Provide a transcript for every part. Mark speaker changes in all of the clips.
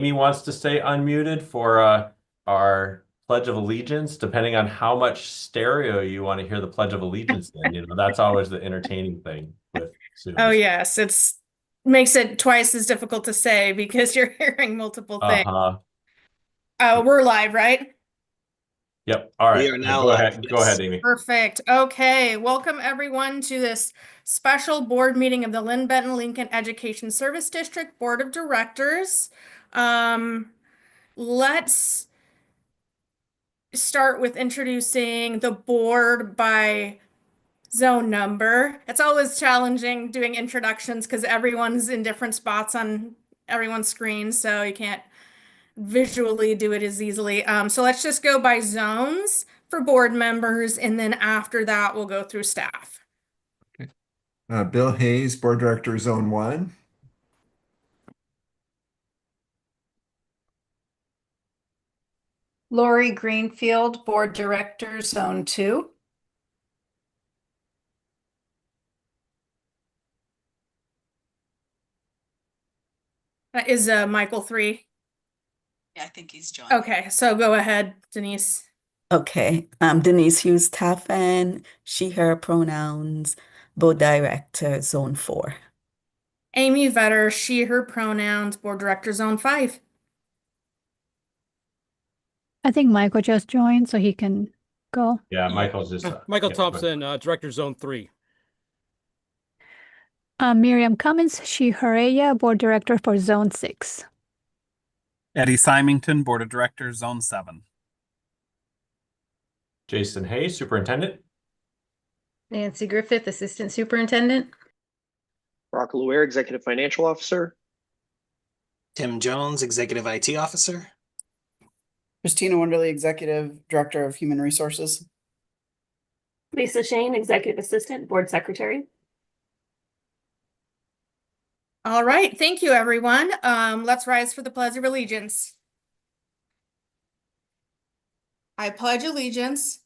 Speaker 1: Amy wants to stay unmuted for our Pledge of Allegiance, depending on how much stereo you want to hear the Pledge of Allegiance in. That's always the entertaining thing with
Speaker 2: Oh
Speaker 1: Zooms.
Speaker 2: yes, it's makes it twice as difficult to say because you're hearing multiple things.
Speaker 1: Uh-huh.
Speaker 2: We're live, right?
Speaker 1: Yep. All
Speaker 3: We
Speaker 1: right.
Speaker 3: are now
Speaker 1: Go
Speaker 3: live.
Speaker 1: ahead. Go
Speaker 3: Yes.
Speaker 1: ahead, Amy.
Speaker 2: Perfect. Okay, welcome everyone to this special board meeting of the Lynn Benton Lincoln Education Service District Board of Directors. Um, let's start with introducing the board by zone number. It's always challenging doing introductions because everyone's in different spots on everyone's screen, so you can't visually do it as easily. So let's just go by zones for board members, and then after that, we'll go through staff.
Speaker 4: Bill Hayes, Board Director, Zone 1.
Speaker 5: Lori Greenfield, Board Director, Zone 2.
Speaker 2: Is Michael 3?
Speaker 6: Yeah, I think he's joined.
Speaker 2: Okay, so go ahead, Denise.
Speaker 7: Okay, Denise Hughes Taffin, she, her pronouns, board director, zone 4.
Speaker 2: Amy Vetter, she, her pronouns, board director, zone 5.
Speaker 8: I think Michael just joined, so he can go.
Speaker 1: Yeah, Michael's just
Speaker 9: Michael
Speaker 1: yeah,
Speaker 9: Thompson, Director Zone 3.
Speaker 8: Miriam Cummins, she, her, ella, board director for zone 6.
Speaker 10: Eddie Symington, Board of Directors, Zone 7.
Speaker 1: Jason Hayes, Superintendent.
Speaker 11: Nancy Griffith, Assistant Superintendent.
Speaker 3: Brock Luer, Executive Financial Officer.
Speaker 12: Tim Jones, Executive IT Officer.
Speaker 13: Christina Wonderly, Executive Director of Human Resources.
Speaker 14: Lisa Shane, Executive Assistant, Board Secretary.
Speaker 2: All right, thank you, everyone. Let's rise for the Pledge of Allegiance. I pledge allegiance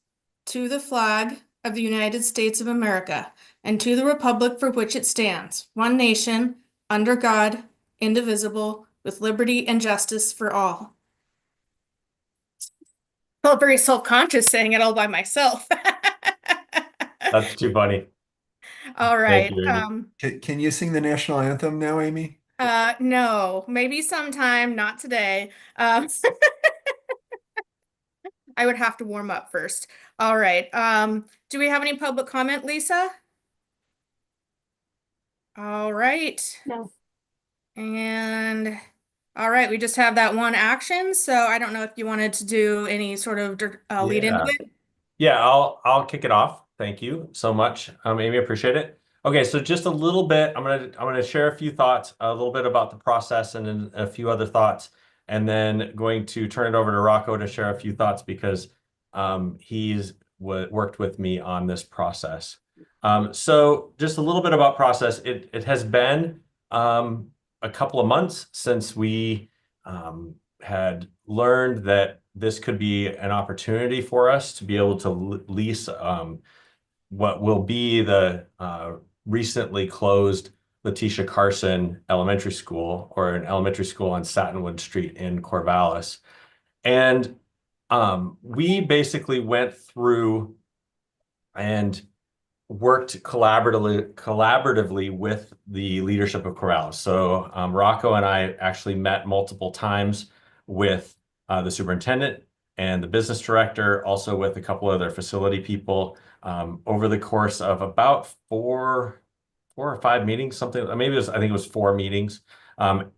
Speaker 2: to the flag of the United States of America and to the republic for which it stands, one nation, under God, indivisible, with liberty and justice for all. I felt very self-conscious saying it all by myself.
Speaker 1: That's too funny.
Speaker 2: All right.
Speaker 4: Can you sing the national anthem now, Amy?
Speaker 2: No, maybe sometime, not today. I would have to warm up first. All right. Do we have any public comment, Lisa? All right.
Speaker 14: No.
Speaker 2: And all right, we just have that one action. So I don't know if you wanted to do any sort of lead into it.
Speaker 1: Yeah, I'll kick it off. Thank you so much, Amy. Appreciate it. Okay, so just a little bit. I'm gonna share a few thoughts, a little bit about the process, and then a few other thoughts, and then going to turn it over to Rocco to share a few thoughts because he's worked with me on this process. So just a little bit about process. It has been a couple of months since we had learned that this could be an opportunity for us to be able to lease what will be the recently closed Letitia Carson Elementary School, or an elementary school on Satinwood Street in Corvallis. And we basically went through and worked collaboratively with the leadership of Corvallis. So Rocco and I actually met multiple times with the superintendent and the business director, also with a couple other facility people over the course of about four or five meetings, something. Maybe I think it was 4 meetings,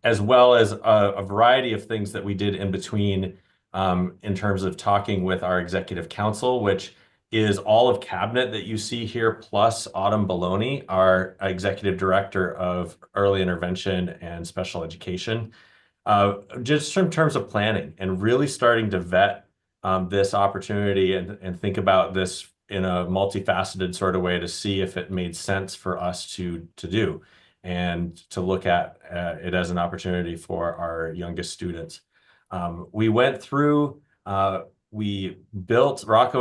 Speaker 1: as well as a variety of things that we did in between in terms of talking with our executive council, which is all of cabinet that you see here, plus Autumn Baloney, our executive director of early intervention and special education. Just in terms of planning and really starting to vet this opportunity and think about this in a multifaceted sort of way to see if it made sense for us to do and to look at it as an opportunity for our youngest students. We went through, Rocco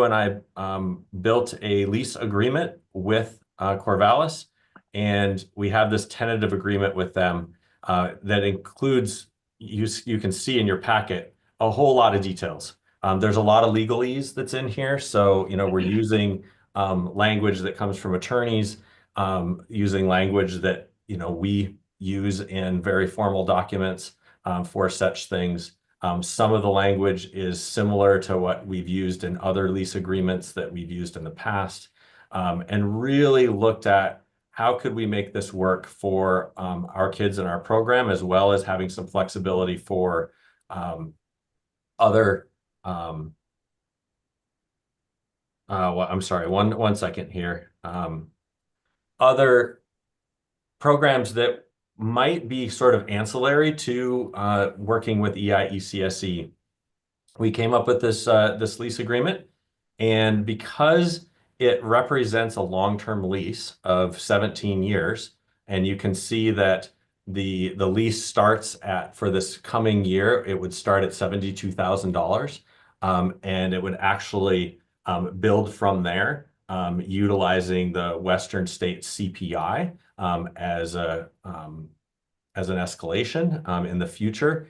Speaker 1: and I built a lease agreement with Corvallis, and we have this tentative agreement with them that includes you can see in your packet a whole lot of details. There's a lot of legalese that's in here. So, we're using language that comes from attorneys, using language that, we use in very formal documents for such things. Some of the language is similar to what we've used in other lease agreements that we've used in the past, and really looked at how could we make this work for our kids in our program, as well as having some flexibility for other. Well, I'm sorry, one second here. Other programs that might be sort of ancillary to working with EIECSE. We came up with this lease agreement, and because it represents a long-term lease of 17 years, and you can see that the lease starts at, for this coming year, it would start at $72,000, and it would actually build from there, utilizing the Western State CPI as an escalation in the future.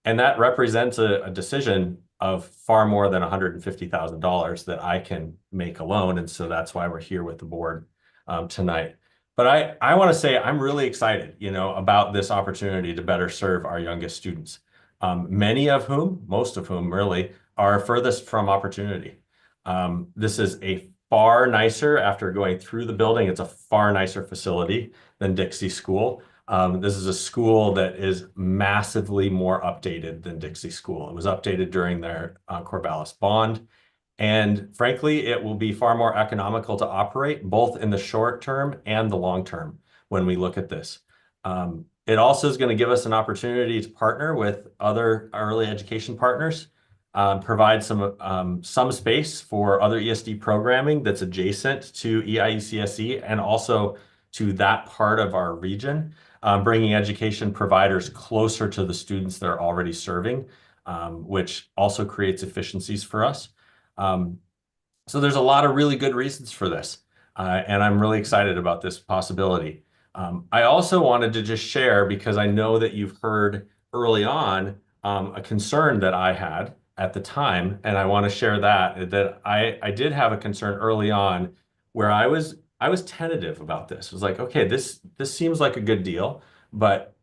Speaker 1: And that represents a decision of far more than $150,000 that I can make alone. And so that's why we're here with the board tonight. But I want to say I'm really excited, about this opportunity to better serve our youngest students, most of whom really are furthest from opportunity. This is a far nicer, after going through the building, it's a far nicer facility than Dixie School. This is a school that is massively more updated than Dixie School. It was updated during their Corvallis bond. And frankly, it will be far more economical to operate both in the short term and the long term when we look at this. It also is going to give us an opportunity to partner with other early education partners, provide some space for other ESD programming that's adjacent to EIECSE and also to that part of our region, bringing education providers closer to the students they're already serving, which also creates efficiencies for us. So there's a lot of really good reasons for this, and I'm really excited about this possibility. I also wanted to just share, because I know that you've heard early on a concern that I had at the time, and I want to share that I did have a concern early on where I was tentative about this. I was like, okay, this seems like a good deal, but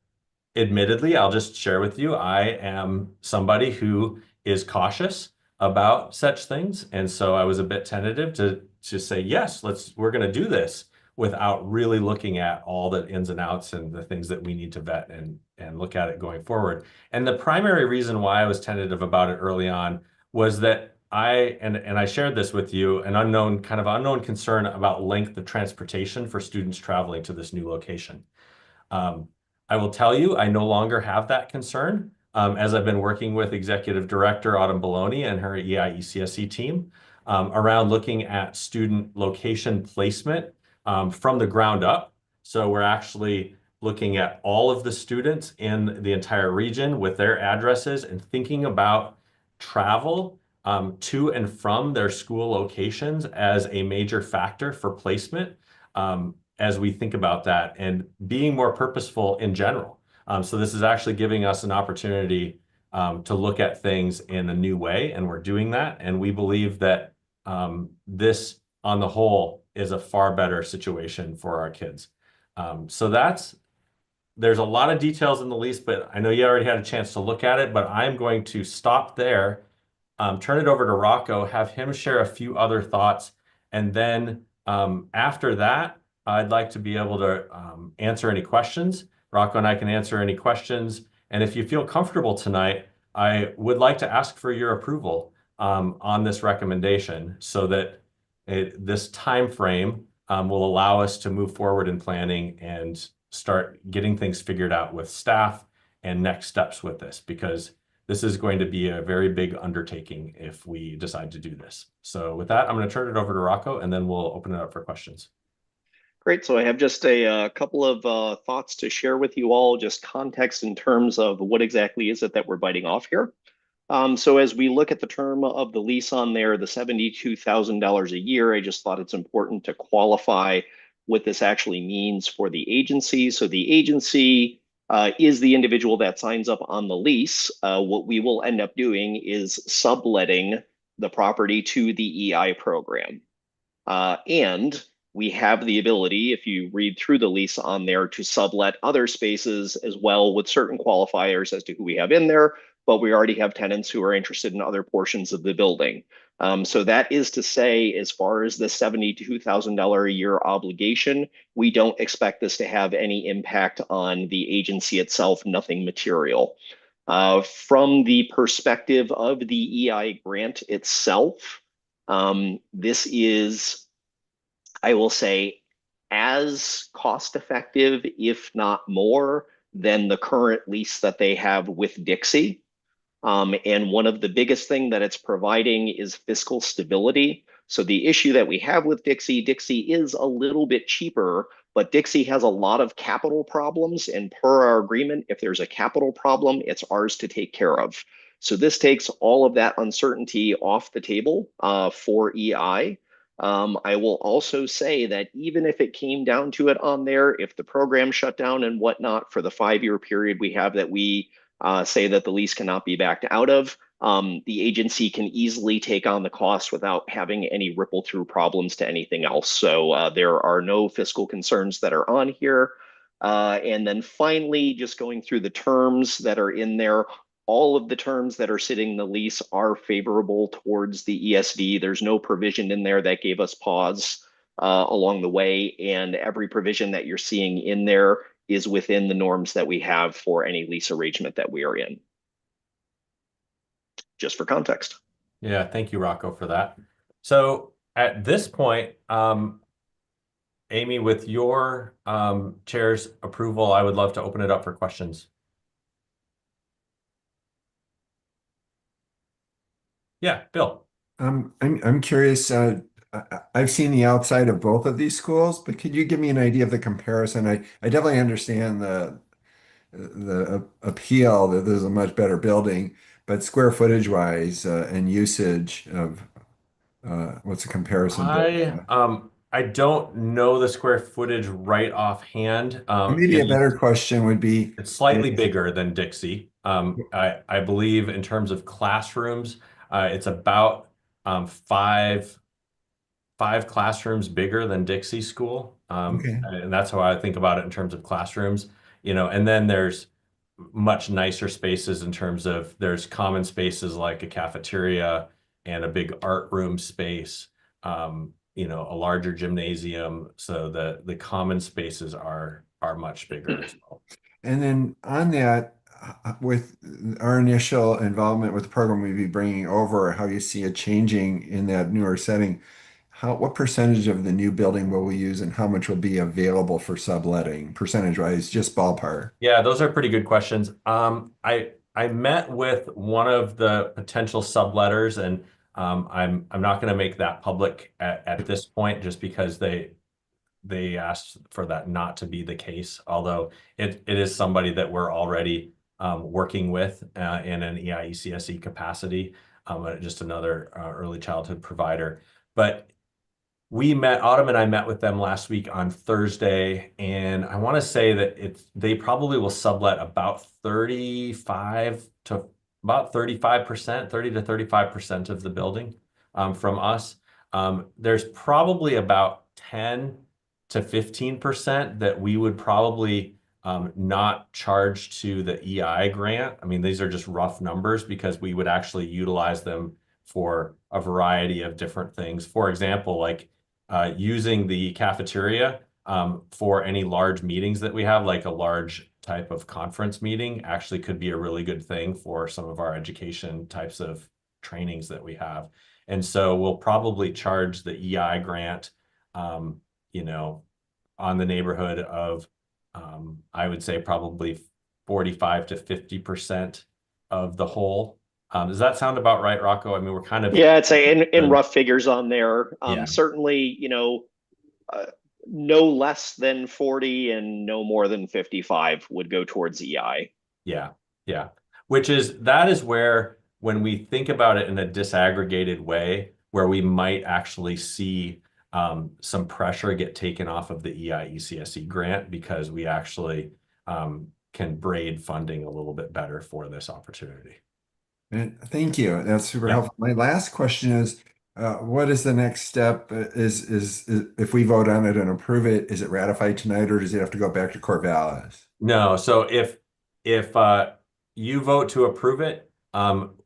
Speaker 1: admittedly, I'll just share with you, I am somebody who is cautious about such things. And so I was a bit tentative to say, yes, we're going to do this without really looking at all the ins and outs and the things that we need to vet and look at it going forward. And the primary reason why I was tentative about it early on was that I shared this with you, an unknown concern about length of transportation for students traveling to this new location. I will tell you, I no longer have that concern, as I've been working with Executive Director Autumn Baloney and her EIECSE team around looking at student location placement from the ground up. So we're actually looking at all of the students in the entire region with their addresses and thinking about travel to and from their school locations as a major factor for placement. As we think about that and being more purposeful in general. So this is actually giving us an opportunity to look at things in a new way, and we're doing that. And we believe that this, on the whole, is a far better situation for our kids. So there's a lot of details in the lease, but I know you already had a chance to look at it, but I'm going to stop there, turn it over to Rocco, have him share a few other thoughts, and then after that, I'd like to be able to answer any questions. Rocco and I can answer any questions. And if you feel comfortable tonight, I would like to ask for your approval on this recommendation so that this time frame will allow us to move forward in planning and start getting things figured out with staff and next steps with this, because this is going to be a very big undertaking if we decide to do this. So with that, I'm going to turn it over to Rocco, and then we'll open it up for questions.
Speaker 3: Great. So I have just a couple of thoughts to share with you all, just context in terms of what exactly is it that we're biting off here. So as we look at the term of the lease on there, the $72,000 a year, I just thought it's important to qualify what this actually means for the agency. So the agency is the individual that signs up on the lease. What we will end up doing is subletting the property to the EI program. And we have the ability, if you read through the lease on there, to sublet other spaces as well with certain qualifiers as to who we have in there, but we already have tenants who are interested in other portions of the building. So that is to say, as far as the $72,000 a year obligation, we don't expect this to have any impact on the agency itself, nothing material. From the perspective of the EI grant itself, this is, I will say, as cost effective, if not more, than the current lease that they have with Dixie. And one of the biggest thing that it's providing is fiscal stability. So the issue that we have with Dixie is a little bit cheaper, but Dixie has a lot of capital problems. And per our agreement, if there's a capital problem, it's ours to take care of. So this takes all of that uncertainty off the table for EI. I will also say that even if it came down to it on there, if the program shut down and whatnot for the 5-year period we have that we say that the lease cannot be backed out of, the agency can easily take on the cost without having any ripple through problems to anything else. So there are no fiscal concerns that are on here. And then finally, just going through the terms that are in there, all of the terms that are sitting in the lease are favorable towards the ESD. There's no provision in there that gave us pause along the way, and every provision that you're seeing in there is within the norms that we have for any lease arrangement that we are in. Just for context.
Speaker 1: Yeah, thank you, Rocco, for that. So at this point, Amy, with your chair's approval, I would love to open it up for questions. Yeah, Bill.
Speaker 4: I'm curious. I've seen the outside of both of these schools, but could you give me an idea of the comparison? I definitely understand the appeal that there's a much better building, but square footage wise and usage of what's the comparison?
Speaker 1: I don't know the square footage right offhand.
Speaker 4: Maybe a better question would be,
Speaker 1: it's slightly bigger than Dixie. I believe in terms of classrooms, it's about five classrooms bigger than Dixie School.
Speaker 4: Okay.
Speaker 1: And that's how I think about it in terms of classrooms, and then there's much nicer spaces in terms of there's common spaces like a cafeteria and a big art room space, a larger gymnasium. So the common spaces are much bigger as well.
Speaker 4: And then on that, with our initial involvement with the program we'd be bringing over, how you see it changing in that newer setting, what percentage of the new building will we use and how much will be available for subletting, percentage-wise, just ballpark?
Speaker 1: Yeah, those are pretty good questions. I met with one of the potential subletters, and I'm not going to make that public at this point, just because they asked for that not to be the case. Although it is somebody that we're already working with in an ECSE capacity, just another early childhood provider. But Autumn and I met with them last week on Thursday, and I want to say that they probably will sublet about 35% to 35% of the building from us. There's probably about 10 to 15% that we would probably not charge to the EI grant. I mean, these are just rough numbers because we would actually utilize them for a variety of different things. For example, like using the cafeteria for any large meetings that we have, like a large type of conference meeting, actually could be a really good thing for some of our education types of trainings that we have. And so we'll probably charge the EI grant, on the neighborhood of, I would say probably 45 to 50% of the whole. Does that sound about right, Rocco? I mean, we're kind of...
Speaker 3: Yeah, I'd say in rough figures on there.
Speaker 1: Yeah.
Speaker 3: Certainly, no less than 40 and no more than 55 would go towards EI.
Speaker 1: Yeah, yeah. That is where, when we think about it in a disaggregated way, where we might actually see some pressure get taken off of the ECSE grant, because we actually can braid funding a little bit better for this opportunity.
Speaker 4: Thank you. That's super
Speaker 1: Yeah.
Speaker 4: helpful. My last question is, what is the next step? Is if we vote on it and approve it, is it ratified tonight, or does it have to go back to Corvallis?
Speaker 1: No, so if you vote to approve it,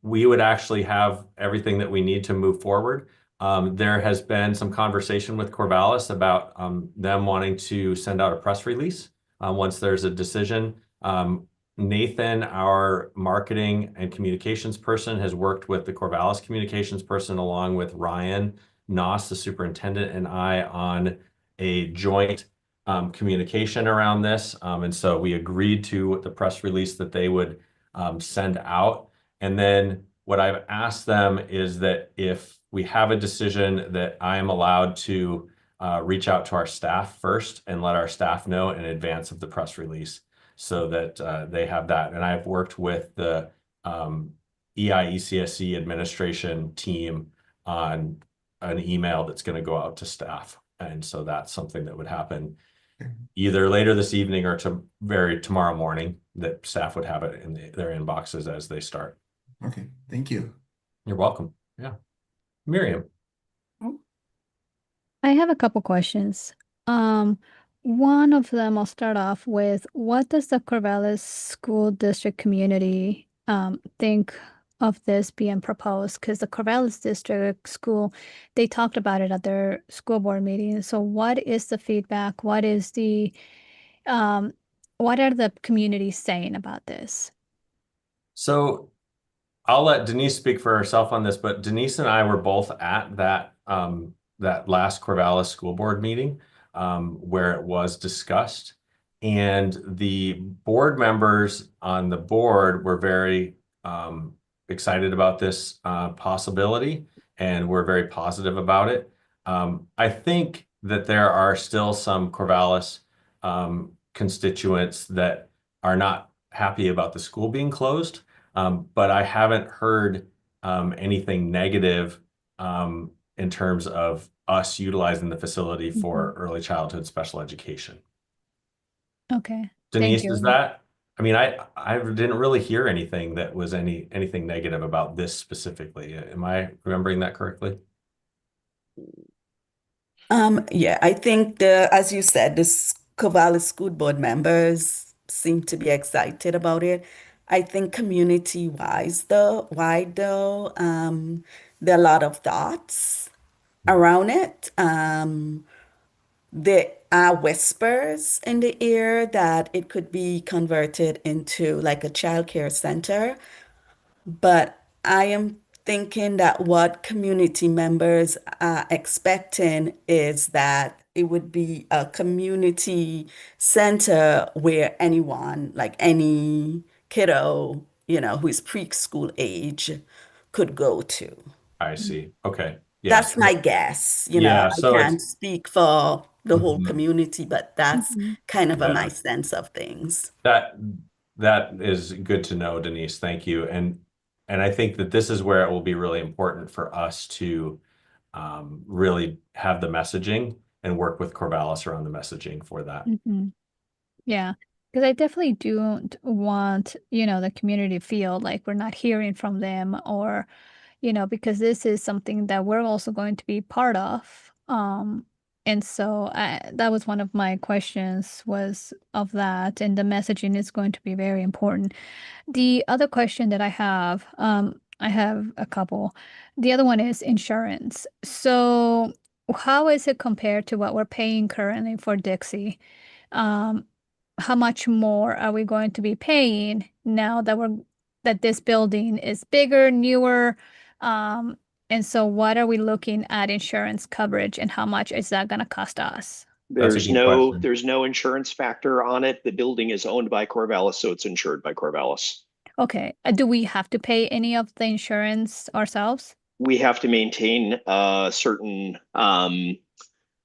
Speaker 1: we would actually have everything that we need to move forward. There has been some conversation with Corvallis about them wanting to send out a press release once there's a decision. Nathan, our marketing and communications person, has worked with the Corvallis communications person along with Ryan Noss, the superintendent, and I on a joint communication around this. And so we agreed to the press release that they would send out. And then what I've asked them is that if we have a decision, that I am allowed to reach out to our staff first and let our staff know in advance of the press release so that they have that. And I've worked with the EIECSC administration team on an email that's going to go out to staff. And so that's something that would happen either later this evening or tomorrow morning, that staff would have it in their inboxes as they start.
Speaker 4: Okay, thank you.
Speaker 1: You're welcome. Yeah. Miriam.
Speaker 8: I have a couple questions. One of them I'll start off with, what does the Corvallis School District community think of this being proposed? Because the Corvallis District School, they talked about it at their school board meeting. So what is the feedback? What are the communities saying about this?
Speaker 1: So I'll let Denise speak for herself on this, but Denise and I were both at that last Corvallis school board meeting where it was discussed. And the board members on the board were very excited about this possibility, and we're very positive about it. I think that there are still some Corvallis constituents that are not happy about the school being closed, but I haven't heard anything negative in terms of us utilizing the facility for early childhood special education.
Speaker 8: Okay.
Speaker 1: Denise,
Speaker 8: Thank you.
Speaker 1: is that, I mean, I didn't really hear anything that was anything negative about this specifically. Am I remembering that correctly?
Speaker 7: Yeah, I think as you said, the Corvallis School Board members seem to be excited about it. I think community-wise though, there are a lot of thoughts around it. There are whispers in the air that it could be converted into like a childcare center. But I am thinking that what community members are expecting is that it would be a community center where anyone, like any kiddo, who is preschool age, could go to.
Speaker 1: I see. Okay. Yeah.
Speaker 7: That's my guess.
Speaker 1: Yeah.
Speaker 7: I
Speaker 1: So
Speaker 7: can't
Speaker 1: it's
Speaker 7: speak for the whole community, but that's kind of
Speaker 1: yeah.
Speaker 7: my sense of things.
Speaker 1: That is good to know, Denise. Thank you. And I think that this is where it will be really important for us to really have the messaging and work with Corvallis around the messaging for that.
Speaker 8: Yeah, because I definitely don't want, the community to feel like we're not hearing from them, or, because this is something that we're also going to be part of. And so that was one of my questions was of that, and the messaging is going to be very important. The other question that I have a couple. The other one is insurance. So how is it compared to what we're paying currently for Dixie? Um, how much more are we going to be paying now that this building is bigger, newer? And so what are we looking at insurance coverage, and how much is that going to cost us?
Speaker 1: That's a good question.
Speaker 3: There's no insurance factor on it. The building is owned by Corvallis, so it's insured by Corvallis.
Speaker 8: Okay. Do we have to pay any of the insurance ourselves?
Speaker 3: We have to maintain certain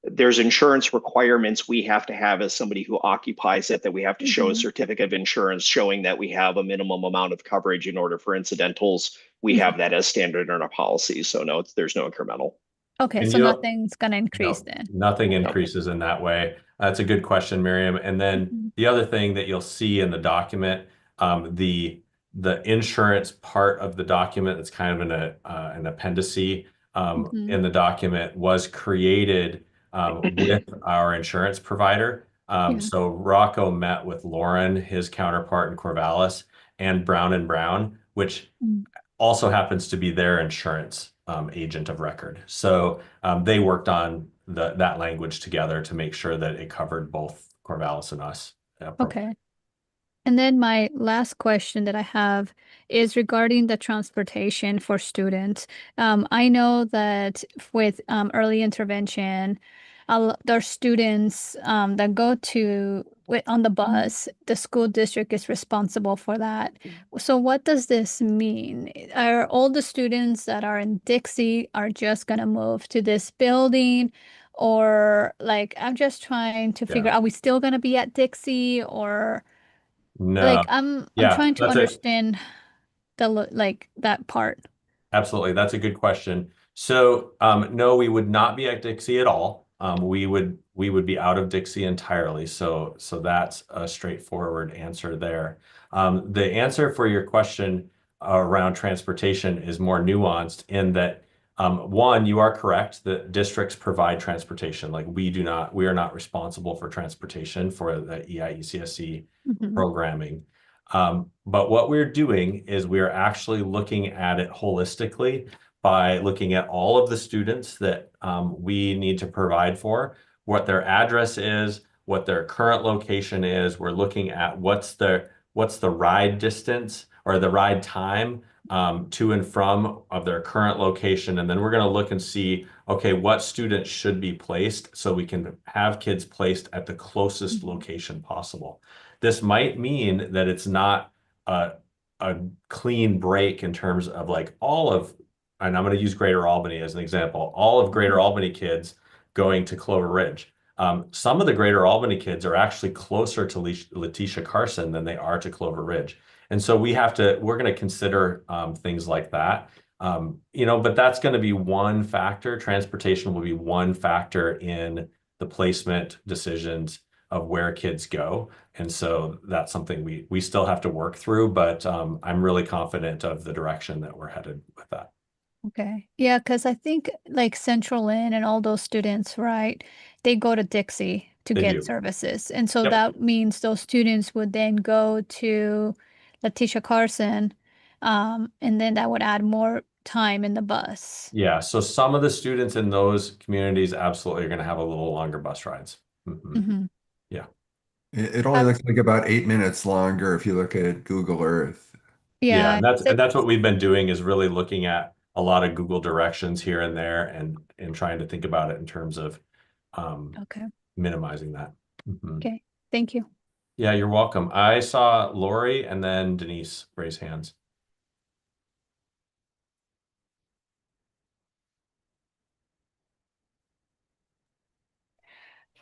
Speaker 3: there's insurance requirements we have to have as somebody who occupies it, that we have to show a certificate of insurance showing that we have a minimum amount of coverage in order for incidentals. We have that as standard in our policy. So no, there's no incremental.
Speaker 8: Okay,
Speaker 1: And
Speaker 8: so
Speaker 1: you
Speaker 8: nothing's gonna increase
Speaker 1: no,
Speaker 8: then.
Speaker 1: nothing
Speaker 8: Okay.
Speaker 1: increases in that way. That's a good question, Miriam. And then
Speaker 8: Mhm.
Speaker 1: the other thing that you'll see in the document, the insurance part of the document that's kind of an appendice
Speaker 8: Mhm.
Speaker 1: in the document was created with our insurance provider.
Speaker 8: Yeah.
Speaker 1: So Rocco met with Lauren, his counterpart in Corvallis, and Brown, which
Speaker 8: Mm.
Speaker 1: also happens to be their insurance agent of record. So they worked on that language together to make sure that it covered both Corvallis and us.
Speaker 8: Okay. And then my last question that I have is regarding the transportation for students. I know that with early intervention, there are students that go on the bus. The school district is responsible for that. So what does this mean? Are all the students that are in Dixie are just gonna move to this building? Or like, I'm just trying to figure,
Speaker 1: Yeah.
Speaker 8: are we still gonna be at Dixie or?
Speaker 1: No.
Speaker 8: Like I'm
Speaker 1: Yeah,
Speaker 8: trying to
Speaker 1: that's it.
Speaker 8: understand like that part.
Speaker 1: Absolutely. That's a good question. So, no, we would not be at Dixie at all. We would be out of Dixie entirely. So that's a straightforward answer there. The answer for your question around transportation is more nuanced in that one, you are correct that districts provide transportation. Like we are not responsible for transportation for the EIECSE
Speaker 8: Mhm.
Speaker 1: programming. But what we're doing is we're actually looking at it holistically by looking at all of the students that we need to provide for, what their address is, what their current location is. We're looking at what's the ride distance or the ride time to and from of their current location. And then we're going to look and see, okay, what students should be placed so we can have kids placed at the closest location possible. This might mean that it's not a clean break in terms of like and I'm going to use Greater Albany as an example, all of Greater Albany kids going to Clover Ridge. Some of the Greater Albany kids are actually closer to Letitia Carson than they are to Clover Ridge. And so we're going to consider things like that. But that's going to be one factor. Transportation will be one factor in the placement decisions of where kids go. And so that's something we still have to work through, but I'm really confident of the direction that we're headed with that.
Speaker 8: Okay. Yeah, because I think like Central Inn and all those students, right? They go to Dixie to
Speaker 1: They
Speaker 8: get
Speaker 1: do.
Speaker 8: services. And so
Speaker 1: Yep.
Speaker 8: that means those students would then go to Letitia Carson, and then that would add more time in the bus.
Speaker 1: Yeah. So some of the students in those communities absolutely are going to have a little longer bus rides.
Speaker 8: Hmm.
Speaker 1: Yeah.
Speaker 4: It only looks like about 8 minutes longer if you look at Google Earth.
Speaker 1: Yeah.
Speaker 8: Yeah,
Speaker 1: And that's what we've been doing is really looking at a lot of Google directions here and there and trying to think about it in terms of
Speaker 8: okay.
Speaker 1: minimizing that. Mhm.
Speaker 8: Okay. Thank you.
Speaker 1: Yeah, you're welcome. I saw Lori and then Denise raise hands.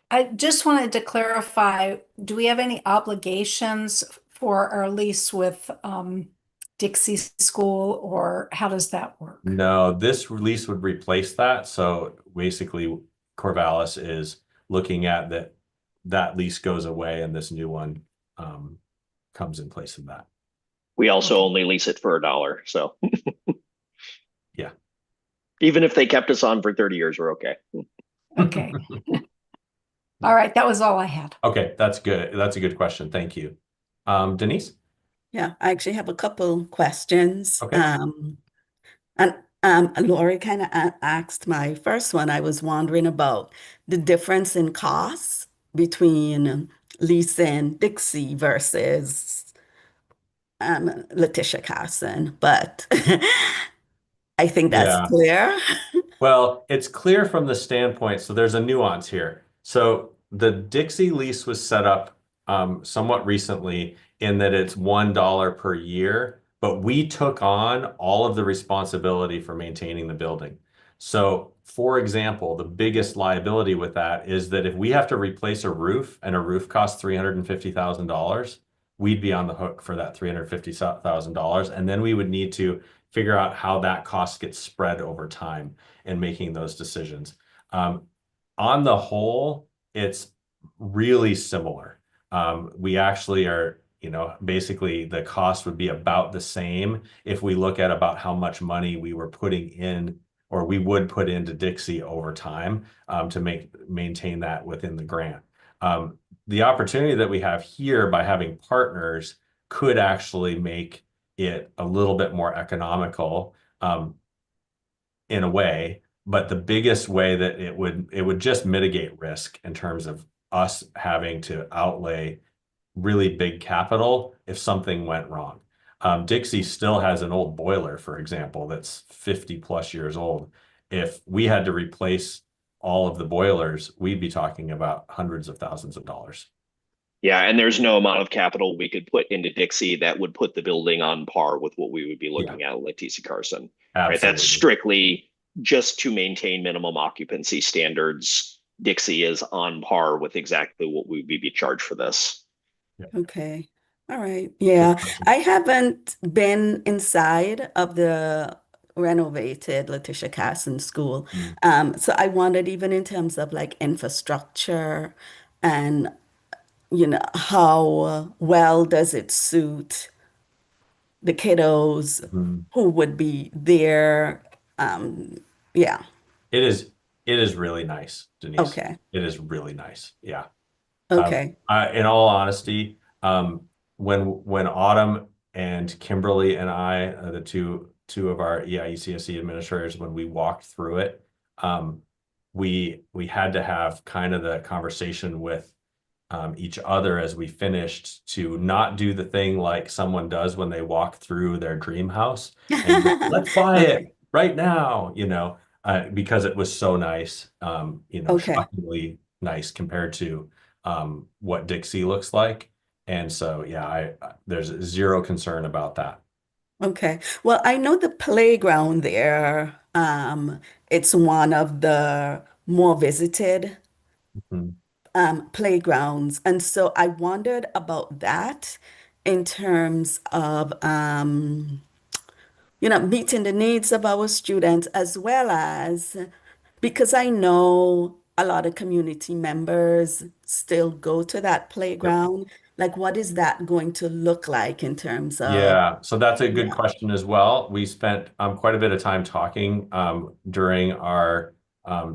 Speaker 5: I just wanted to clarify, do we have any obligations for our lease with Dixie School, or how does that work?
Speaker 1: No, this release would replace that. So basically, Corvallis is looking at that lease goes away and this new one comes in place of that.
Speaker 3: We also
Speaker 5: Okay.
Speaker 3: only lease it for $1, so
Speaker 1: Yeah.
Speaker 3: even if they kept us on for 30 years, we're okay.
Speaker 5: Okay. All right, that was all I had.
Speaker 1: Okay, that's good. That's a good question. Thank you. Denise?
Speaker 7: Yeah, I actually have a couple questions.
Speaker 1: Okay.
Speaker 7: And Lori kind of asked my first one. I was wondering about the difference in costs between leasing Dixie versus Letitia Carson, but I think that's
Speaker 1: Yeah.
Speaker 7: clear.
Speaker 1: Well, it's clear from the standpoint, so there's a nuance here. So the Dixie lease was set up somewhat recently in that it's $1 per year, but we took on all of the responsibility for maintaining the building. So, for example, the biggest liability with that is that if we have to replace a roof and a roof costs $350,000, we'd be on the hook for that $350,000. And then we would need to figure out how that cost gets spread over time and making those decisions. On the whole, it's really similar. We actually are, basically the cost would be about the same if we look at about how much money we were putting in or we would put into Dixie over time to maintain that within the grant. The opportunity that we have here by having partners could actually make it a little bit more economical in a way, but the biggest way that it would just mitigate risk in terms of us having to outlay really big capital if something went wrong. Dixie still has an old boiler, for example, that's 50 plus years old. If we had to replace all of the boilers, we'd be talking about hundreds of thousands of dollars.
Speaker 3: Yeah, and there's no amount of capital we could put into Dixie that would put the building on par with what we would be looking at TC Carson. Right, that's
Speaker 1: Absolutely.
Speaker 3: strictly just to maintain minimum occupancy standards. Dixie is on par with exactly what we would be charged for this.
Speaker 7: Okay. All right. Yeah. I haven't been inside of the renovated Letitia Carson School. So I wondered even in terms of like infrastructure and, how well does it suit the kiddos who would be there? Yeah.
Speaker 1: It is really nice, Denise.
Speaker 7: Okay.
Speaker 1: It is really nice. Yeah.
Speaker 7: Okay.
Speaker 1: In all honesty, when Autumn and Kimberly and I, the two of our EIECSE administrators, when we walked through it, we had to have kind of the conversation with each other as we finished to not do the thing like someone does when they walk through their dream house and go, let's buy it right now, because it was so nice,
Speaker 7: Okay.
Speaker 1: shockingly nice compared to what Dixie looks like. And so, yeah, there's zero concern about that.
Speaker 7: Okay. Well, I know the playground there, it's one of the more visited playgrounds. And so I wondered about that in terms of meeting the needs of our students as well as because I know a lot of community members still go to that playground. Like, what is that going to look like in terms of,
Speaker 1: Yeah, so that's a good
Speaker 7: yeah.
Speaker 1: question as well. We spent quite a bit of time talking during our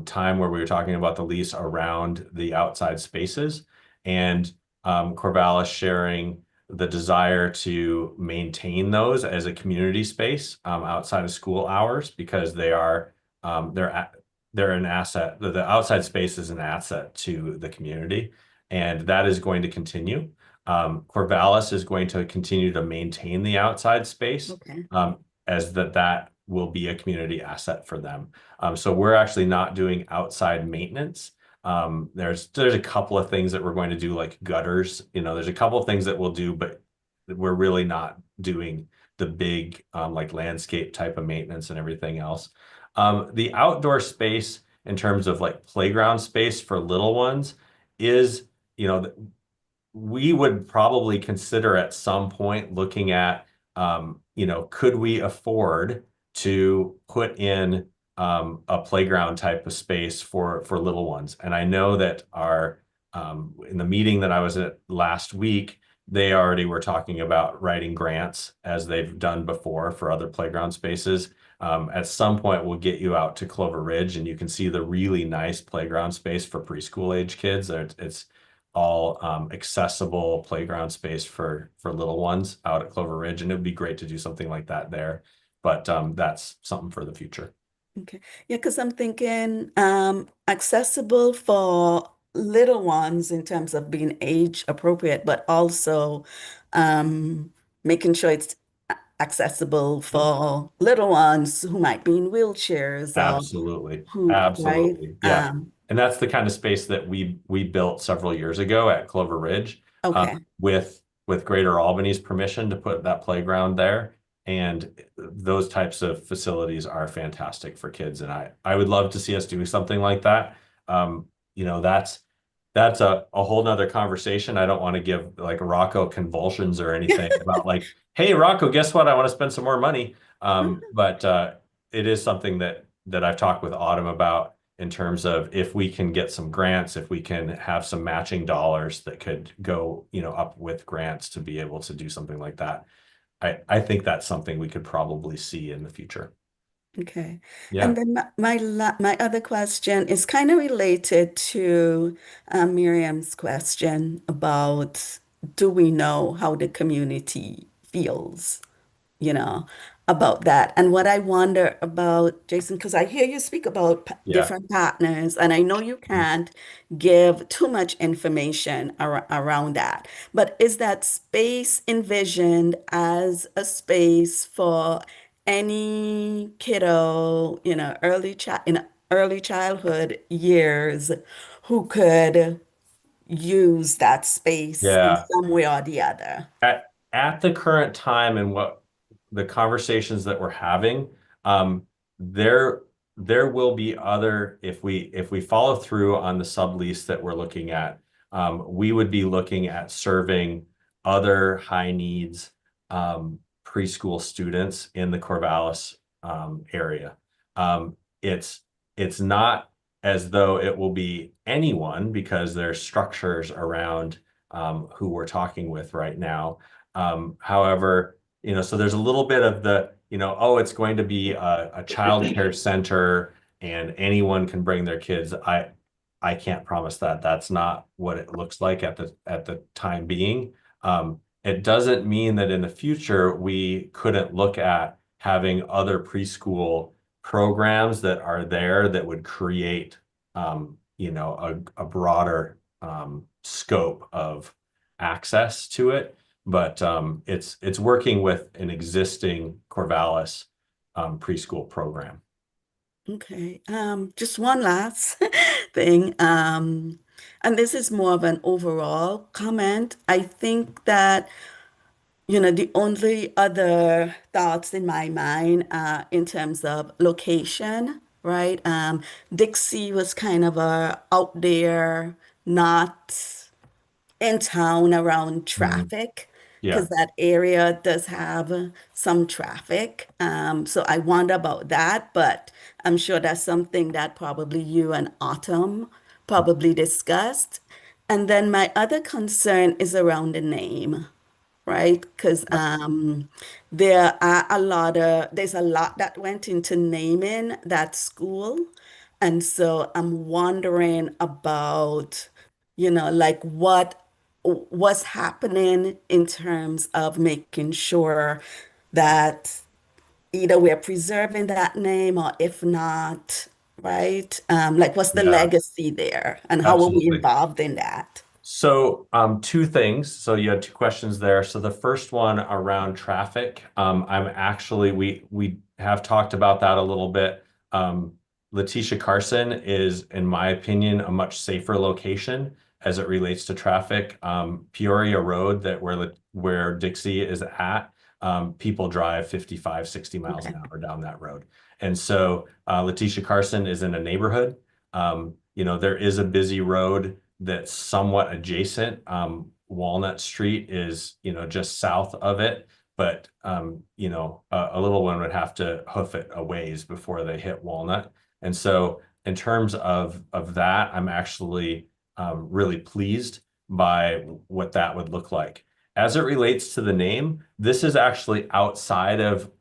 Speaker 1: time where we were talking about the lease around the outside spaces, and Corvallis sharing the desire to maintain those as a community space outside of school hours because they're an asset. The outside space is an asset to the community, and that is going to continue. Corvallis is going to continue to maintain the outside space
Speaker 7: Okay.
Speaker 1: as that will be a community asset for them. So we're actually not doing outside maintenance. There's a couple of things that we're going to do like gutters. There's a couple of things that we'll do, but we're really not doing the big like landscape type of maintenance and everything else. The outdoor space in terms of like playground space for little ones is, we would probably consider at some point looking at, could we afford to put in a playground type of space for little ones? And I know that in the meeting that I was at last week, they already were talking about writing grants as they've done before for other playground spaces. At some point, we'll get you out to Clover Ridge and you can see the really nice playground space for preschool age kids. It's all accessible playground space for little ones out at Clover Ridge, and it would be great to do something like that there. But that's something for the future.
Speaker 7: Okay. Yeah, because I'm thinking accessible for little ones in terms of being age appropriate, but also making sure it's accessible for little ones who might be in wheelchairs or
Speaker 1: Absolutely.
Speaker 7: who, right?
Speaker 1: Absolutely. Yeah. And that's the kind of space that we built several years ago at Clover Ridge
Speaker 7: Okay.
Speaker 1: with Greater Albany's permission to put that playground there. And those types of facilities are fantastic for kids. And I would love to see us doing something like that. That's a whole nother conversation. I don't want to give like Rocco convulsions or anything about like, hey, Rocco, guess what? I want to spend some more money. But it is something that I've talked with Autumn about in terms of if we can get some grants, if we can have some matching dollars that could go, up with grants to be able to do something like that. I think that's something we could probably see in the future.
Speaker 7: Okay.
Speaker 1: Yeah.
Speaker 7: And then my other question is kind of related to Miriam's question about, do we know how the community feels, you know, about that? And what I wonder about, Jason, because I hear you speak about
Speaker 1: Yeah.
Speaker 7: different partners, and I know you can't give too much information around that, but is that space envisioned as a space for any kiddo, in early childhood years who could use that space in
Speaker 1: Yeah.
Speaker 7: some way or the other?
Speaker 1: At the current time and what the conversations that we're having, there will be other, if we follow through on the sublease that we're looking at, we would be looking at serving other high needs preschool students in the Corvallis area. It's not as though it will be anyone because there's structures around who we're talking with right now. However, so there's a little bit of the, oh, it's going to be a child care center and anyone can bring their kids. I can't promise that. That's not what it looks like at the time being. It doesn't mean that in the future we couldn't look at having other preschool programs that are there that would create, a broader scope of access to it. But it's working with an existing Corvallis preschool program.
Speaker 7: Okay. Just one last thing. And this is more of an overall comment. I think that, the only other thoughts in my mind in terms of location, right? Dixie was kind of out there, not in town around traffic,
Speaker 1: Yeah.
Speaker 7: because that area does have some traffic. So I wonder about that, but I'm sure that's something that probably you and Autumn probably discussed. And then my other concern is around the name, right? Because there's a lot that went into naming that school. And so I'm wondering about, like what's happening in terms of making sure that either we're preserving that name or if not, right? Like what's the
Speaker 1: Yeah,
Speaker 7: legacy there and how are we
Speaker 1: absolutely.
Speaker 7: involved in that?
Speaker 1: So two things. So you had two questions there. So the first one around traffic, we have talked about that a little bit. Letitia Carson is, in my opinion, a much safer location as it relates to traffic. Peoria Road, where Dixie is at, people drive 55, 60 miles an hour down that road. And so Letitia Carson is in a neighborhood. There is a busy road that's somewhat adjacent. Walnut Street is, just south of it, but a little one would have to hoof it a ways before they hit Walnut. And so in terms of that, I'm actually really pleased by what that would look like. As it relates to the name, this is actually outside of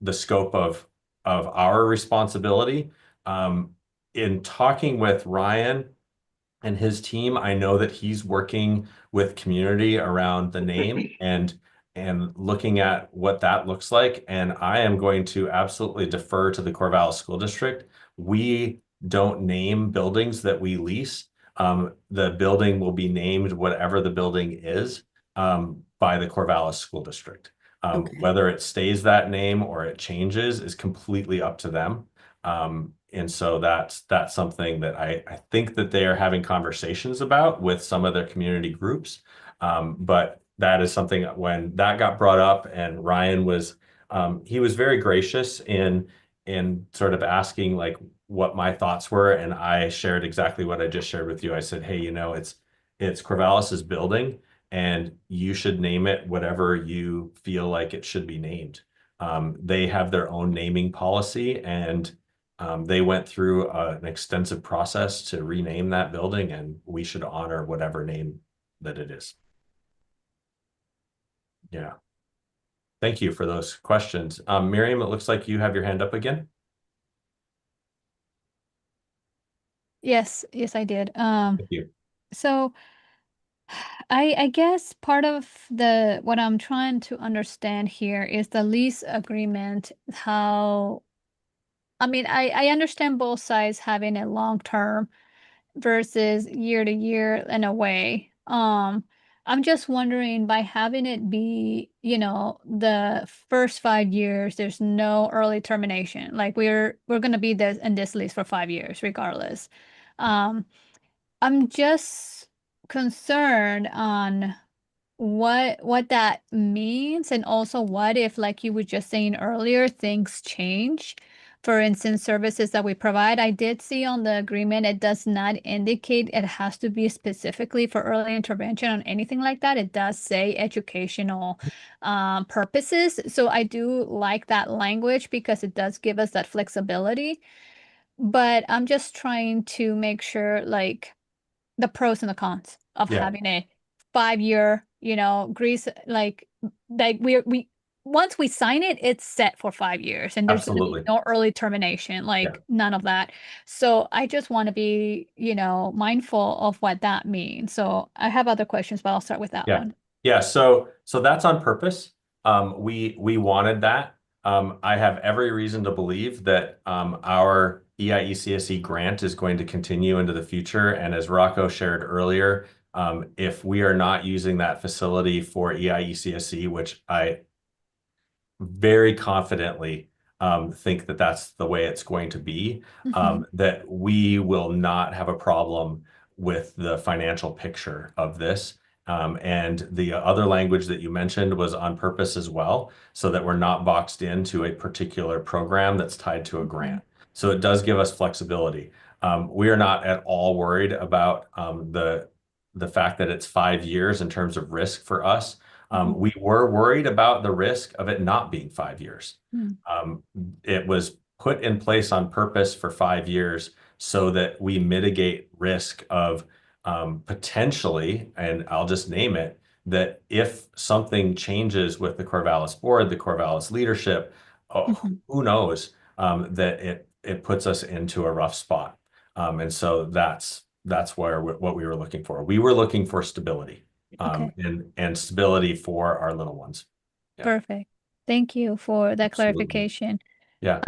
Speaker 1: the scope of our responsibility. In talking with Ryan and his team, I know that he's working with community around the name and looking at what that looks like. And I am going to absolutely defer to the Corvallis School District. We don't name buildings that we lease. The building will be named whatever the building is by the Corvallis School District.
Speaker 7: Okay.
Speaker 1: Whether it stays that name or it changes is completely up to them. And so that's something that I think that they are having conversations about with some of their community groups. But that is something when that got brought up and Ryan he was very gracious in sort of asking like what my thoughts were. And I shared exactly what I just shared with you. I said, hey, it's Corvallis's building and you should name it whatever you feel like it should be named. They have their own naming policy, and they went through an extensive process to rename that building, and we should honor whatever name that it is. Yeah. Thank you for those questions. Miriam, it looks like you have your hand up again.
Speaker 8: Yes, yes, I did.
Speaker 1: Thank you.
Speaker 8: So I guess part of the what I'm trying to understand here is the lease agreement, how I mean, I understand both sides having a long term versus year to year in a way. I'm just wondering by having it be, the first 5 years, there's no early termination. Like we're gonna be this in this lease for 5 years regardless. Um, I'm just concerned on what that means, and also what if, like you were just saying earlier, things change. For instance, services that we provide, I did see on the agreement it does not indicate it has to be specifically for early intervention on anything like that. It does say educational purposes. So I do like that language because it does give us that flexibility. But I'm just trying to make sure, like, the pros and the cons of
Speaker 1: Yeah.
Speaker 8: having a 5 year, Greece, like we once we sign it, it's set for 5 years, and there's going to be
Speaker 1: Absolutely.
Speaker 8: no early termination, like
Speaker 1: Yeah.
Speaker 8: none of that. So I just want to be, mindful of what that means. So I have other questions, but I'll start with that
Speaker 1: Yeah.
Speaker 8: one.
Speaker 1: Yeah. So that's on purpose. We wanted that. I have every reason to believe that our EIECSE grant is going to continue into the future. And as Rocco shared earlier, if we are not using that facility for EIECSE, which I very confidently think that that's the way it's going to be, that we will not have a problem with the financial picture of this. And the other language that you mentioned was on purpose as well, so that we're not boxed into a particular program that's tied to a grant. So it does give us flexibility. We are not at all worried about the fact that it's 5 years in terms of risk for us. We were worried about the risk of it not being 5 years. It was put in place on purpose for 5 years so that we mitigate risk of potentially, and I'll just name it, that if something changes with the Corvallis board, the Corvallis leadership, who knows, that it puts us into a rough spot. And so that's what we were looking for. We were looking for stability.
Speaker 8: Okay.
Speaker 1: And stability for our little ones. Yeah.
Speaker 8: Perfect. Thank you for that
Speaker 1: Absolutely.
Speaker 8: clarification.
Speaker 1: Yeah.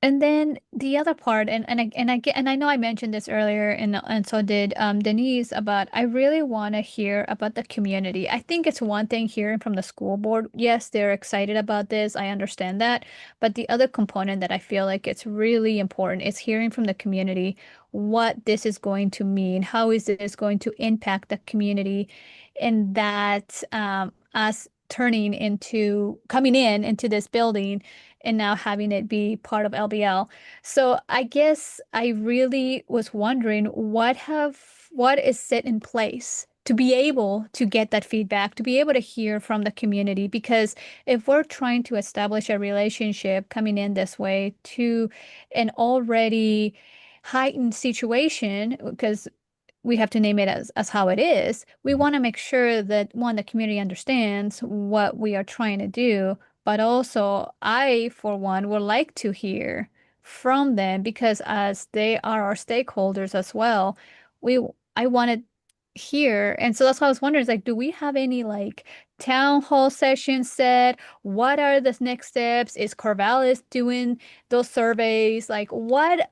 Speaker 8: And then the other part, and I know I mentioned this earlier, and so did Denise, about I really want to hear about the community. I think it's one thing hearing from the school board. Yes, they're excited about this. I understand that. But the other component that I feel like it's really important is hearing from the community what this is going to mean. How is this going to impact the community? And that us coming into this building and now having it be part of LBL. So I guess I really was wondering what is set in place to be able to get that feedback, to be able to hear from the community. Because if we're trying to establish a relationship coming in this way to an already heightened situation, because we have to name it as how it is. We want to make sure that one, the community understands what we are trying to do, but also I, for one, would like to hear from them because as they are our stakeholders as well, we I want to hear. And so that's why I was wondering, is like, do we have any like town hall sessions set? What are the next steps? Is Corvallis doing those surveys? Like what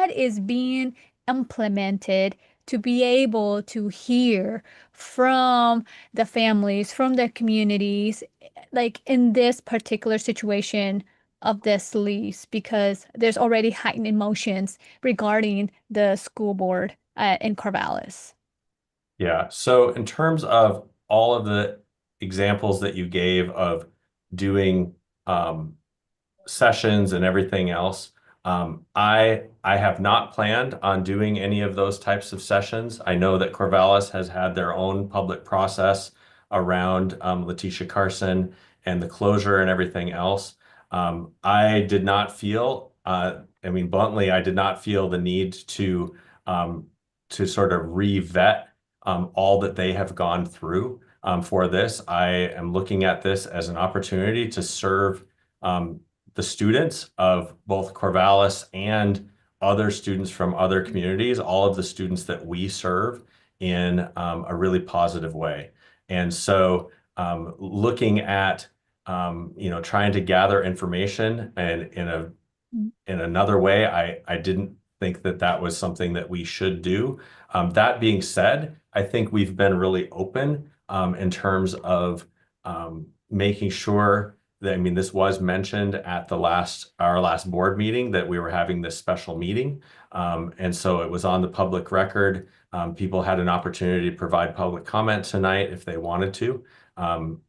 Speaker 8: is being implemented to be able to hear from the families, from the communities, like in this particular situation of this lease, because there's already heightened emotions regarding the school board in Corvallis.
Speaker 1: Yeah. So in terms of all of the examples that you gave of doing sessions and everything else, I have not planned on doing any of those types of sessions. I know that Corvallis has had their own public process around Letitia Carson and the closure and everything else. I did not feel, I mean, bluntly, I did not feel the need to sort of re-vet all that they have gone through for this. I am looking at this as an opportunity to serve the students of both Corvallis and other students from other communities, all of the students that we serve in a really positive way. And so looking at trying to gather information and in another way, I didn't think that that was something that we should do. That being said, I think we've been really open in terms of making sure that, I mean, this was mentioned at our last board meeting that we were having this special meeting. And so it was on the public record. People had an opportunity to provide public comment tonight if they wanted to.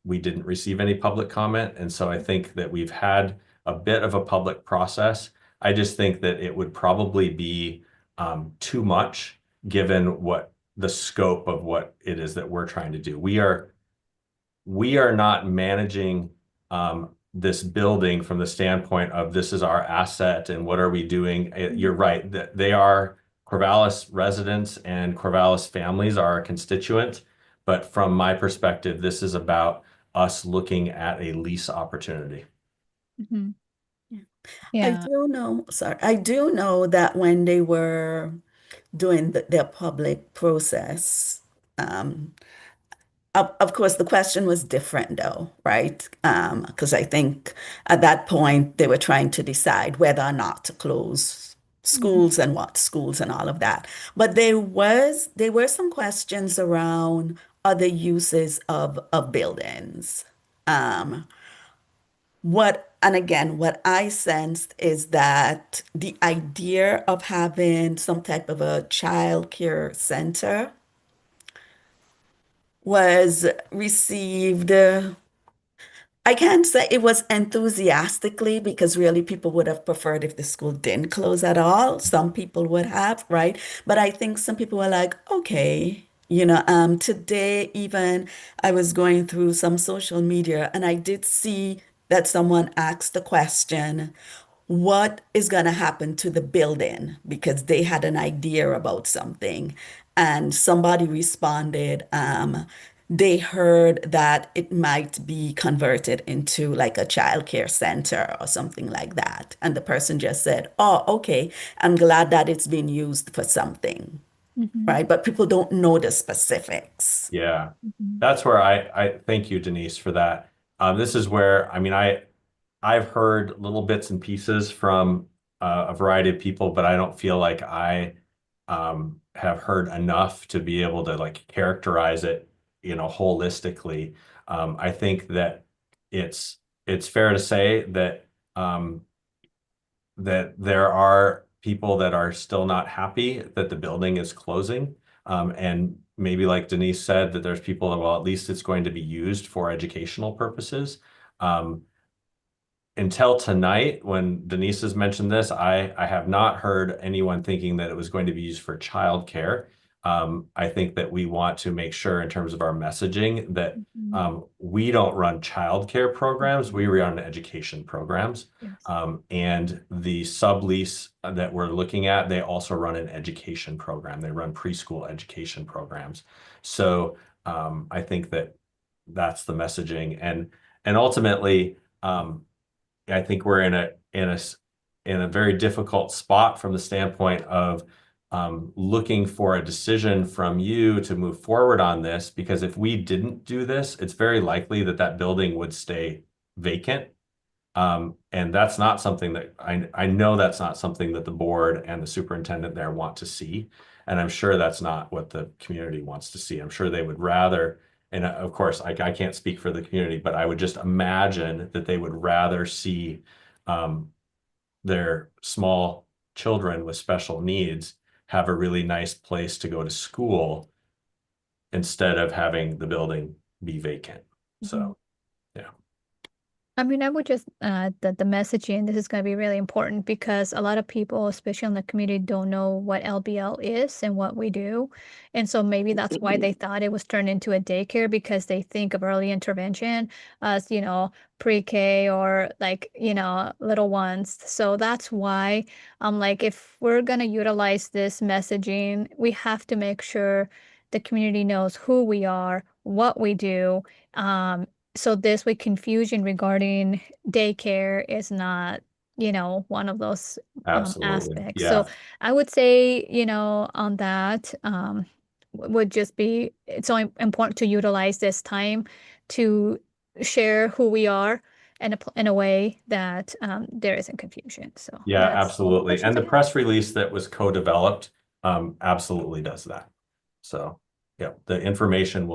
Speaker 1: We didn't receive any public comment. And so I think that we've had a bit of a public process. I just think that it would probably be too much given what the scope of what it is that we're trying to do. We are not managing this building from the standpoint of this is our asset and what are we doing. You're right, that they are Corvallis residents and Corvallis families are a constituent. But from my perspective, this is about us looking at a lease opportunity.
Speaker 8: Mm-hmm.
Speaker 7: I
Speaker 8: Yeah.
Speaker 7: I do know that when they were doing their public process, of course, the question was different though, right? Because I think at that point they were trying to decide whether or not to close schools and what schools and all of that. But there were some questions around other uses of buildings. What I sensed is that the idea of having some type of a child care center was received, I can't say it was enthusiastically because really people would have preferred if the school didn't close at all. Some people would have, right? But I think some people were like, okay, today even I was going through some social media and I did see that someone asked the question, what is going to happen to the building? Because they had an idea about something. And somebody responded, they heard that it might be converted into like a childcare center or something like that. And the person just said, oh, okay, I'm glad that it's being used for something, right? But people don't know the specifics.
Speaker 1: Yeah, that's where I thank you, Denise, for that. This is where, I mean, I've heard little bits and pieces from a variety of people, but I don't feel like I have heard enough to be able to like characterize it, holistically. I think that it's fair to say that that there are people that are still not happy that the building is closing. And maybe like Denise said, that there's people that, well, at least it's going to be used for educational purposes. Until tonight, when Denise has mentioned this, I have not heard anyone thinking that it was going to be used for childcare. I think that we want to make sure in terms of our messaging that we don't run childcare programs, we run education programs. And the sublease that we're looking at, they also run an education program. They run preschool education programs. So I think that that's the messaging. And ultimately, I think we're in a very difficult spot from the standpoint of looking for a decision from you to move forward on this, because if we didn't do this, it's very likely that that building would stay vacant. And that's not something that I know that's not something that the board and the superintendent there want to see. And I'm sure that's not what the community wants to see. I'm sure they would rather, and of course, I can't speak for the community, but I would just imagine that they would rather see their small children with special needs have a really nice place to go to school instead of having the building be vacant. So, yeah.
Speaker 8: I mean, I would just that the messaging, this is going to be really important because a lot of people, especially in the community, don't know what LBL is and what we do. And so maybe that's why they thought it was turned into a daycare because they think of early intervention as, pre-K or like, little ones. So that's why I'm like, if we're going to utilize this messaging, we have to make sure the community knows who we are, what we do. So this way confusion regarding daycare is not, one of those
Speaker 1: Absolutely.
Speaker 8: aspects.
Speaker 1: Yeah.
Speaker 8: So I would say, on that, would just be it's so important to utilize this time to share who we are in a way that there isn't confusion. So
Speaker 1: Yeah,
Speaker 8: that's all the
Speaker 1: absolutely.
Speaker 8: questions
Speaker 1: And
Speaker 8: I
Speaker 1: the
Speaker 8: have.
Speaker 1: press release that was co-developed absolutely does that. So yeah, the information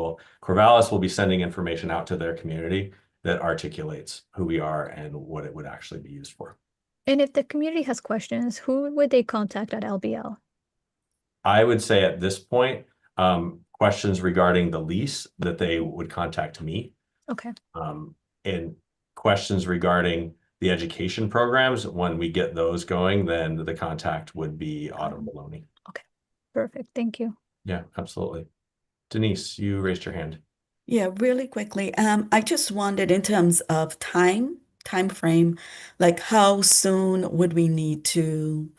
Speaker 1: Corvallis will be sending information out to their community that articulates who we are and what it would actually be used for.
Speaker 8: And if the community has questions, who would they contact at LBL?
Speaker 1: I would say at this point, questions regarding the lease that they would contact me.
Speaker 8: Okay.
Speaker 1: And questions regarding the education programs, when we get those going, then the contact would be Autumn Maloney.
Speaker 8: Okay. Perfect. Thank you.
Speaker 1: Yeah, absolutely. Denise, you raised your hand.
Speaker 7: Yeah, really quickly. I just wondered in terms of time frame, like how soon would we need to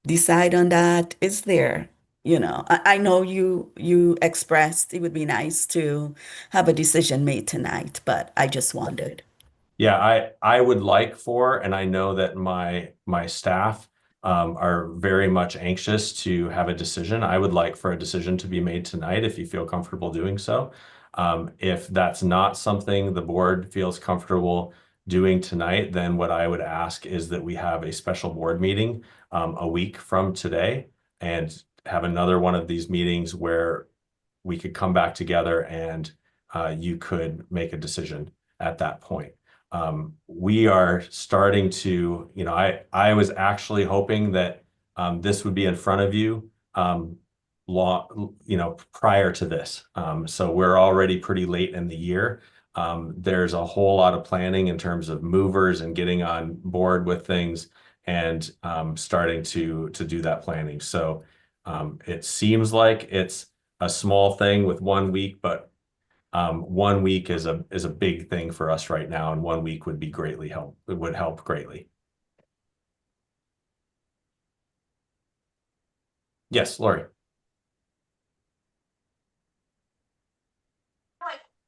Speaker 7: decide on that? Is there, I know you expressed it would be nice to have a decision made tonight, but I just wondered.
Speaker 1: Yeah, I would like for, and I know that my staff are very much anxious to have a decision. I would like for a decision to be made tonight if you feel comfortable doing so. If that's not something the board feels comfortable doing tonight, then what I would ask is that we have a special board meeting a week from today and have another one of these meetings where we could come back together and you could make a decision at that point. We are starting to, I was actually hoping that this would be in front of you prior to this. So we're already pretty late in the year. There's a whole lot of planning in terms of movers and getting on board with things and starting to do that planning. So it seems like it's a small thing with 1 week, but 1 week is a big thing for us right now, and 1 week would help greatly. Yes, Lori.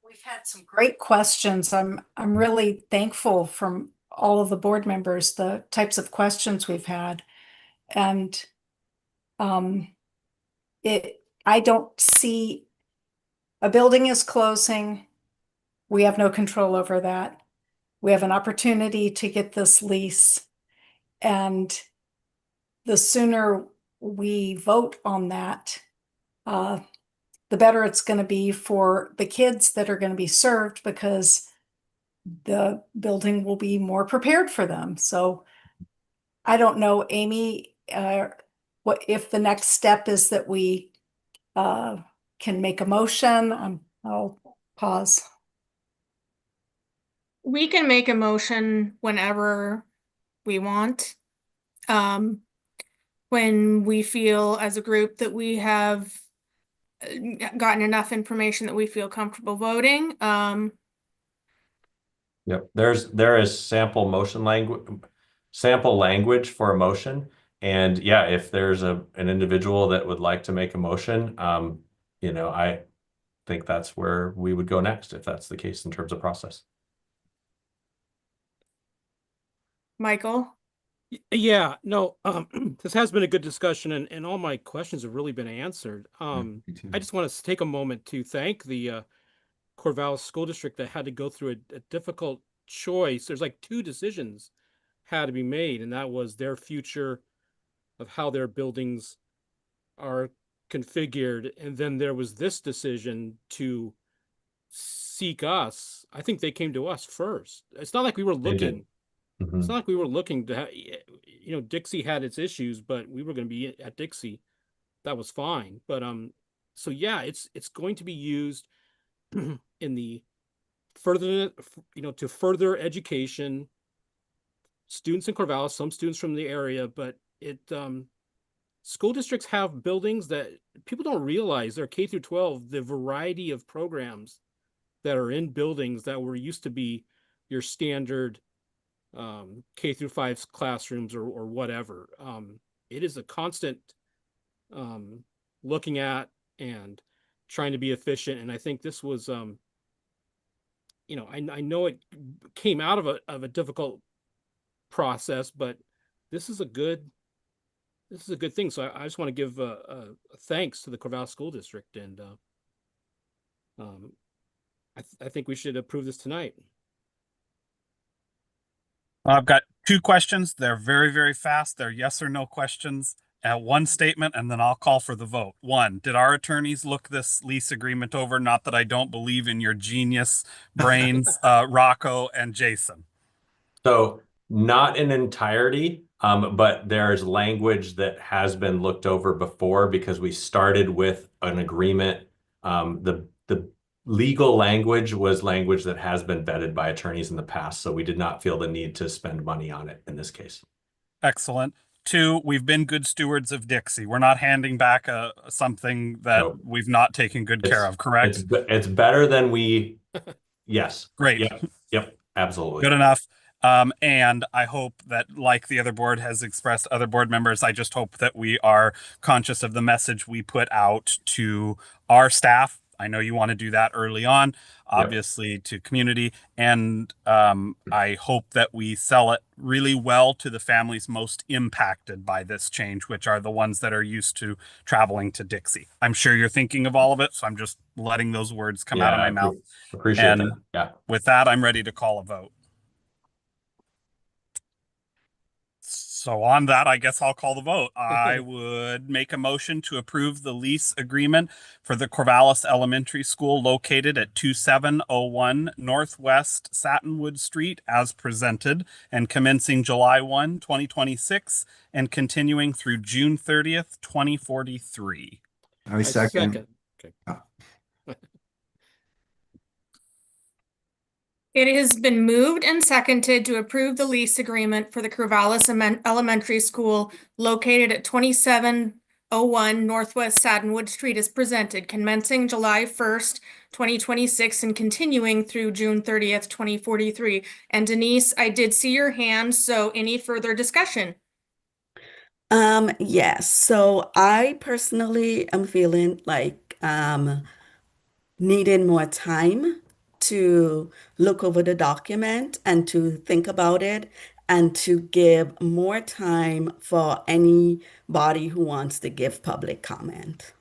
Speaker 5: We've had some great questions. I'm really thankful from all of the board members, the types of questions we've had. And I don't see a building is closing. We have no control over that. We have an opportunity to get this lease. And the sooner we vote on that, the better it's going to be for the kids that are going to be served because the building will be more prepared for them. So I don't know, Amy, what if the next step is that we can make a motion? I'll pause.
Speaker 2: We can make a motion whenever we want. When we feel as a group that we have gotten enough information that we feel comfortable voting.
Speaker 1: Yep, there is sample language for a motion. And yeah, if there's an individual that would like to make a motion, I think that's where we would go next if that's the case in terms of process.
Speaker 2: Michael?
Speaker 9: Yeah, no, this has been a good discussion and all my questions have really been answered. I just want to take a moment to thank the Corvallis School District that had to go through a difficult choice. There's like 2 decisions had to be made, and that was their future of how their buildings are configured. And then there was this decision to seek us. I think they came to us first. It's not like we were looking. It's not like we were looking to have, Dixie had its issues, but we were going to be at Dixie. That was fine. But so yeah, it's going to be used in the further, to further education, students in Corvallis, some students from the area, but school districts have buildings that people don't realize they're K through 12, the variety of programs that are in buildings that were used to be your standard K through 5 classrooms or whatever. It is a constant looking at and trying to be efficient. And I think this was, I know it came out of a difficult process, but this is a good thing. So I just want to give a thanks to the Corvallis School District, and I think we should approve this tonight.
Speaker 10: I've got two questions. They're very, very fast. They're yes or no questions. One statement, and then I'll call for the vote. One, did our attorneys look this lease agreement over? Not that I don't believe in your genius brains, Rocco and Jason.
Speaker 1: So not in entirety, but there's language that has been looked over before because we started with an agreement. The legal language was language that has been vetted by attorneys in the past, so we did not feel the need to spend money on it in this case.
Speaker 10: Excellent. Two, we've been good stewards of Dixie. We're not handing back something that
Speaker 1: Nope.
Speaker 10: we've not taken good care of, correct?
Speaker 1: It's better than we, yes.
Speaker 10: Great.
Speaker 1: Yep, absolutely.
Speaker 10: Good enough. And I hope that, like the other board has expressed, other board members, I just hope that we are conscious of the message we put out to our staff. I know you want to do that early on, obviously, to community. And I hope that we sell it really well to the families most impacted by this change, which are the ones that are used to traveling to Dixie. I'm sure you're thinking of all of it, so I'm just letting those words come out of my mouth.
Speaker 1: Appreciate that. Yeah.
Speaker 10: With that, I'm ready to call a vote. So on that, I guess I'll call the vote. I would make a motion to approve the lease agreement for the Corvallis Elementary School located at 2701 Northwest Satinwood Street as presented and commencing July 1, 2026 and continuing through June 30th, 2043.
Speaker 4: I second.
Speaker 9: Okay.
Speaker 2: It has been moved and seconded to approve the lease agreement for the Corvallis Elementary School located at 2701 Northwest Satinwood Street as presented, commencing July 1st, 2026 and continuing through June 30th, 2043. And Denise, I did see your hand, so any further discussion?
Speaker 7: Yes. So I personally am feeling like needing more time to look over the document and to think about it and to give more time for anybody who wants to give public comment.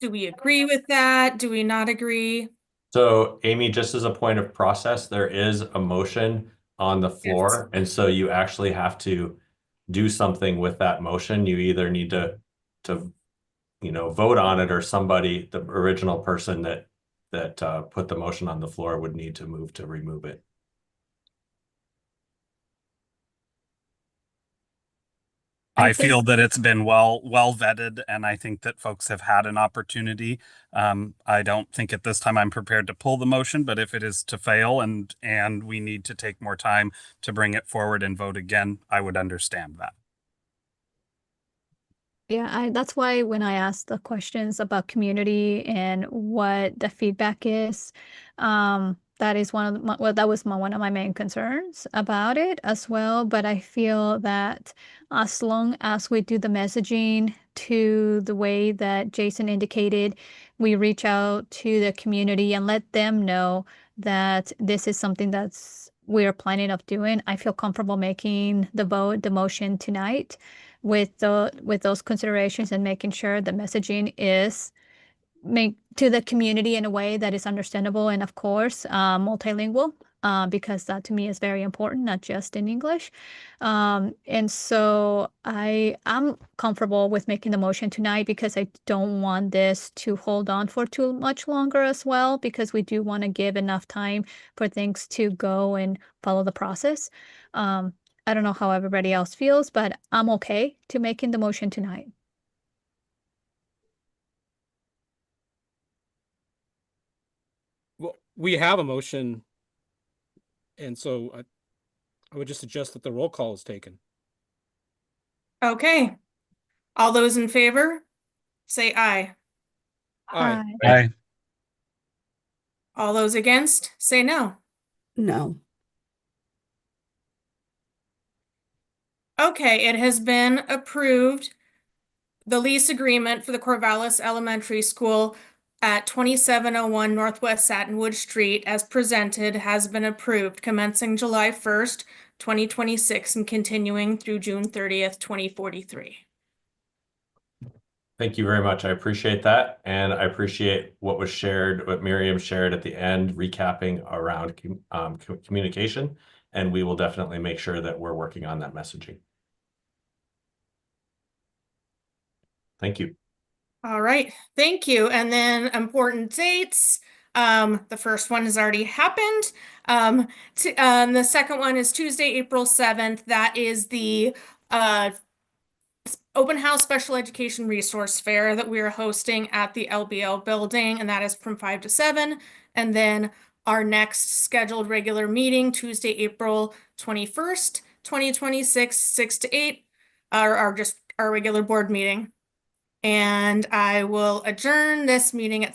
Speaker 2: Do we agree with that? Do we not agree?
Speaker 1: So Amy, just as a point of process, there is a motion on the floor. And so you actually have to do something with that motion. You either need to vote on it, or somebody, the original person that put the motion on the floor, would need to move to remove it.
Speaker 10: I feel that it's been well vetted, and I think that folks have had an opportunity. I don't think at this time I'm prepared to pull the motion, but if it is to fail and we need to take more time to bring it forward and vote again, I would understand that.
Speaker 8: Yeah, that's why when I asked the questions about community and what the feedback is, that is one of that was one of my main concerns about it as well. But I feel that as long as we do the messaging to the way that Jason indicated, we reach out to the community and let them know that this is something we're planning of doing. I feel comfortable making the motion tonight with those considerations and making sure the messaging is made to the community in a way that is understandable and of course multilingual. because that to me is very important, not just in English. And so I'm comfortable with making the motion tonight because I don't want this to hold on for too much longer as well, because we do want to give enough time for things to go and follow the process. I don't know how everybody else feels, but I'm okay to making the motion tonight.
Speaker 9: Well, we have a motion, and so I would just suggest that the roll call is taken.
Speaker 2: Okay. All those in favor, say aye.
Speaker 9: Aye.
Speaker 10: Aye.
Speaker 2: All those against, say no.
Speaker 7: No.
Speaker 2: Okay, it has been approved. The lease agreement for the Corvallis Elementary School at 2701 Northwest Satinwood Street as presented has been approved, commencing July 1st, 2026 and continuing through June 30th, 2043.
Speaker 1: Thank you very much. I appreciate that. And I appreciate what was shared, what Miriam shared at the end, recapping around communication. And we will definitely make sure that we're working on that messaging. Thank you.
Speaker 2: All right, thank you. And then important dates. The first one has already happened. The second one is Tuesday, April 7th. That is the open house special education resource fair that we are hosting at the LBL building, and that is from 5 to 7. And then our next scheduled regular meeting, Tuesday, April 21st, 2026, 6 to 8, just our regular board meeting. And I will adjourn this meeting at